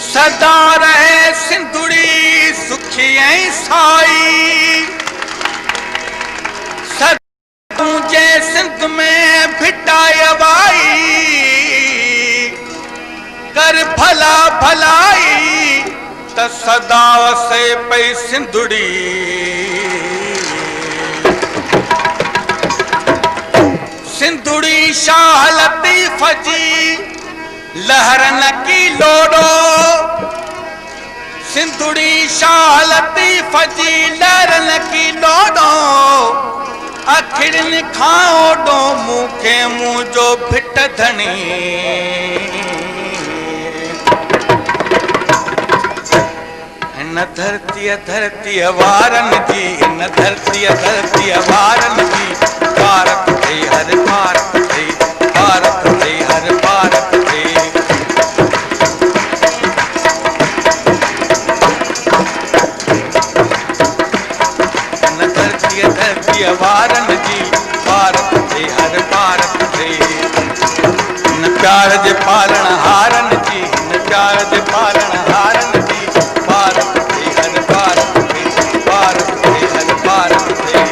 सदा रहे सिंधुड़ी सुखी ऐं साई। सदा सिंध में भिटाय बाई कर भला भलाई त सदा वसे पई सिंधुड़ी। सिंधुड़ी शाह लतीफ जी लहरन की लोडो। सिंधुड़ी शाह लतीफ जी लहरन की लोडो। अखिड़न खाओडो मुखे मुझो भिट धनी। न धरती वारन जी न धरती वारन जी। भारत थे हर भारत थे भारत थे हर भारत थे। न धरती वारन जी भारत थे हर भारत थे। न प्यार जे पालन हारन जी न प्यार जे पालन हारन जी। भारत थे हर भारत थे भारत थे हर भारत थे।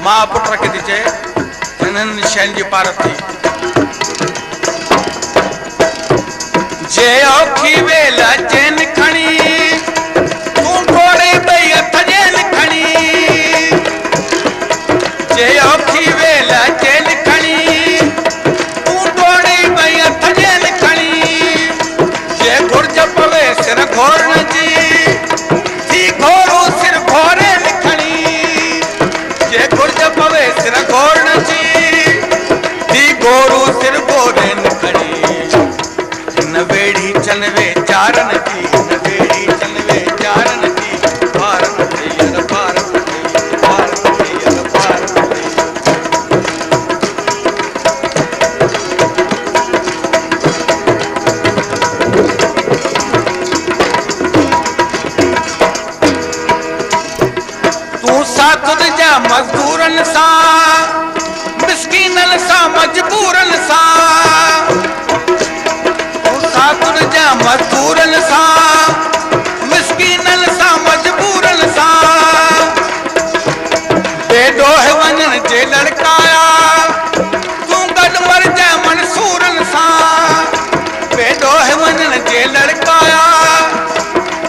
मां पुट खे थी चए हिननि शयुनि जी पारत थी। जे औखी वेल चैन खणी तूं घोड़े ॿई हथ जेल खणी। जे औखी वेल चैन खणी तूं घोड़े ॿई हथ जेल खणी। जे घुर्ज पवे सिर घोरण जी थी घोड़ो सिर घोरे घुर्ज पवे सिर घोरण जी थी घोरू सिर घोरे खड़ी। न वेड़ी चनवे चारन की न वेड़ी चनवे चारन की। भारत थे हर भारत थे भारत थे हर भारत थे। तू साथ जा मजदूरन सां मिस्कीनन सां मजबूरन सां। तू साथ जा मजदूरन सां मिस्कीनन सां मजबूरन सां। बेडोह वञण जे लड़काया तूं गॾु मर जा मंसूरन सां। बेडोह वञण जे लड़काया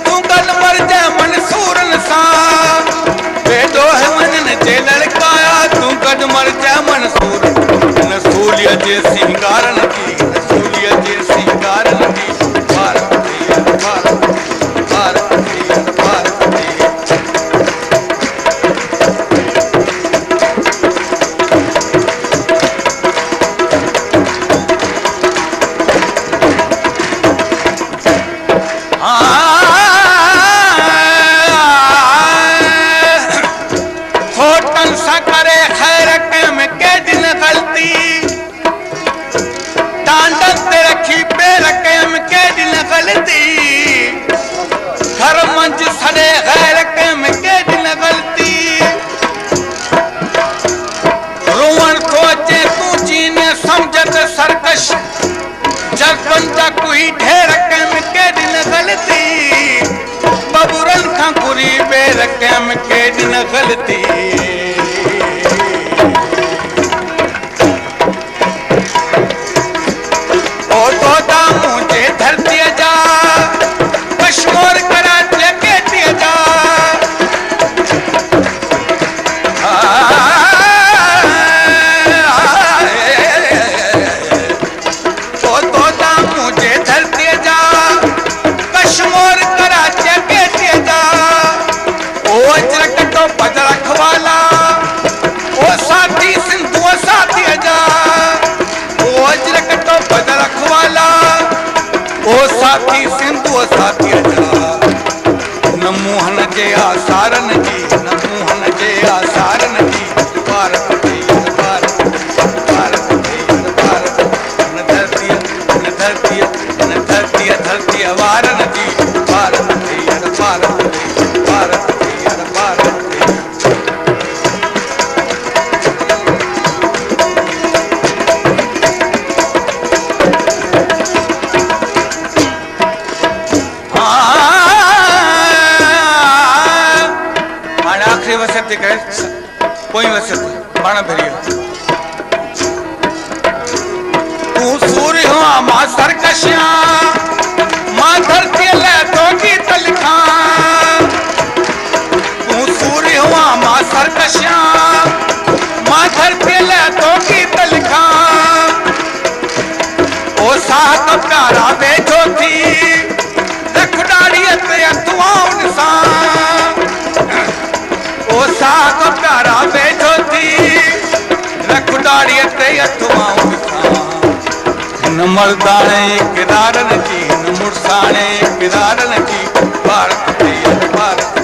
तूं गॾु मर जा मंसूरन सां। बेडोह वञण जे लड़काया तूं गॾु मर जा मंसूर। नसूलिया जे सिंगारन की नसूलिया जे सिंगारन की। भारत थे भारत भारत थे भारत थे। खोटन सा करे खैर के में के दिन गलती। टांडन कैम के दिन गलती ओ तो दामू जे धरती जा कश्मीर करा लेके दिया जा तो दामू जे धरती जा कश्मीर करा लेके दिया जा ओ अजरक तो बजरख वाला ओ साथी सिंधु साथी जा ओ अजरक तो बजरख वाला ओ साथी सिंधु साथी जा न मोहन जे आसारन जी न मोहन जे आसारन जी भारत भारत भारत भारत न धरती न धरती न धरती धरती वारन जी भारत भारत भारत भारत आखिरी वसत कहे कोई वसत बाण भरियो तू सूर्य हुआ मां सरकशिया मां धरती ले तो गीत लिखा तू सूर्य हुआ मां सरकशिया मां धरती ले तो गीत लिखा ओ साहब प्यारा बैठो थी रखदारी ते अथुआं निशान ओ साग प्यारा बैठो थी रखदारी ते अथुआं न मर्दाने किरारन जी न मुर्साने किरारन जी भारत भारत